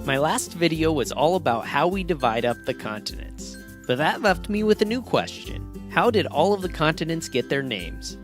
My last video was all about how we divide up the continents, but that left me with a new question. How did all of the continents get their names?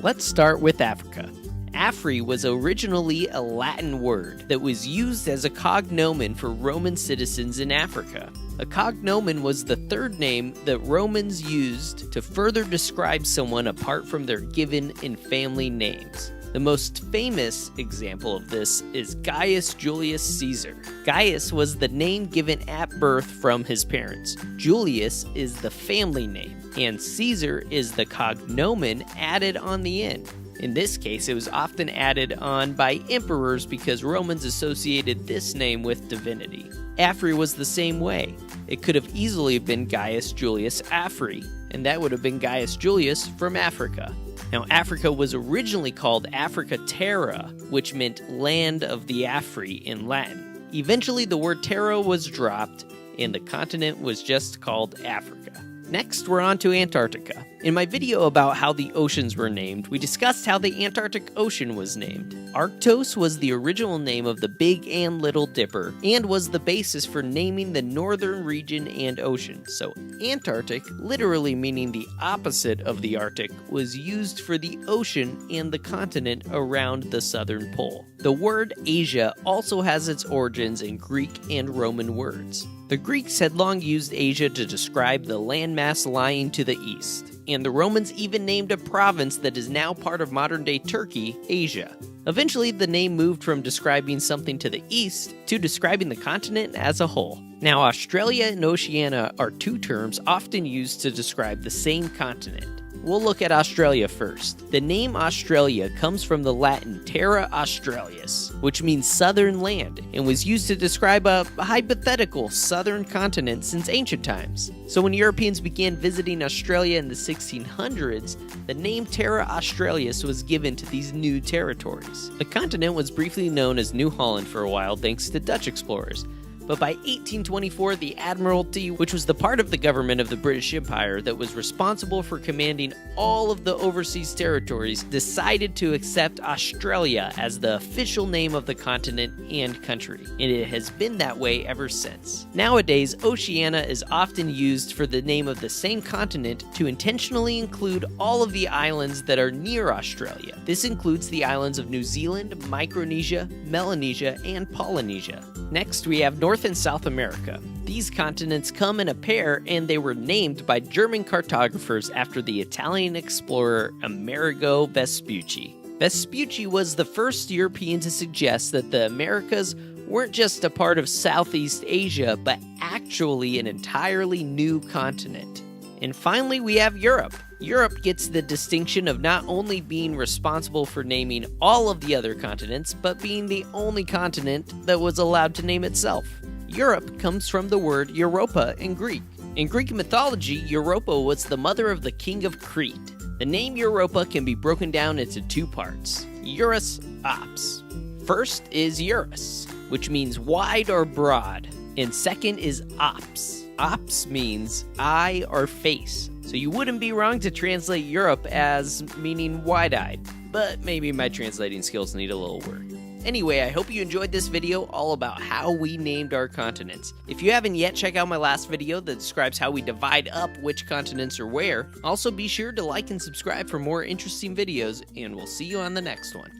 Let's start with Africa. Afri was originally a Latin word that was used as a cognomen for Roman citizens in Africa. A cognomen was the third name that Romans used to further describe someone apart from their given and family names. The most famous example of this is Gaius Julius Caesar. Gaius was the name given at birth from his parents. Julius is the family name, and Caesar is the cognomen added on the end. In this case, it was often added on by emperors because Romans associated this name with divinity. Afri was the same way. It could have easily been Gaius Julius Afri, and that would have been Gaius Julius from Africa. Now, Africa was originally called Africa Terra, which meant land of the Afri in Latin. Eventually, the word terra was dropped, and the continent was just called Africa. Next, we're on to Antarctica. In my video about how the oceans were named, we discussed how the Antarctic Ocean was named. Arctos was the original name of the Big and Little Dipper, and was the basis for naming the northern region and ocean. So Antarctic, literally meaning the opposite of the Arctic, was used for the ocean and the continent around the southern pole. The word Asia also has its origins in Greek and Roman words. The Greeks had long used Asia to describe the landmass lying to the east, and the Romans even named a province that is now part of modern-day Turkey, Asia. Eventually, the name moved from describing something to the east to describing the continent as a whole. Now, Australia and Oceania are two terms often used to describe the same continent. We'll look at Australia first. The name Australia comes from the Latin Terra Australis, which means southern land, and was used to describe a hypothetical southern continent since ancient times. So when Europeans began visiting Australia in the 1600s, the name Terra Australis was given to these new territories. The continent was briefly known as New Holland for a while thanks to Dutch explorers. But by 1824, the Admiralty, which was the part of the government of the British Empire that was responsible for commanding all of the overseas territories, decided to accept Australia as the official name of the continent and country, and it has been that way ever since. Nowadays, Oceania is often used for the name of the same continent to intentionally include all of the islands that are near Australia. This includes the islands of New Zealand, Micronesia, Melanesia, and Polynesia. Next, we have North and South America. These continents come in a pair, and they were named by German cartographers after the Italian explorer Amerigo Vespucci. Vespucci was the first European to suggest that the Americas weren't just a part of Southeast Asia, but actually an entirely new continent. And finally, we have Europe. Europe gets the distinction of not only being responsible for naming all of the other continents, but being the only continent that was allowed to name itself. Europe comes from the word Europa in Greek. In Greek mythology, Europa was the mother of the king of Crete. The name Europa can be broken down into two parts, Eurus, Ops. First is Eurus, which means wide or broad, and second is Ops. Ops means eye or face, so you wouldn't be wrong to translate Europe as meaning wide-eyed, but maybe my translating skills need a little work. Anyway, I hope you enjoyed this video all about how we named our continents. If you haven't yet, check out my last video that describes how we divide up which continents are where. Also, be sure to like and subscribe for more interesting videos, and we'll see you on the next one.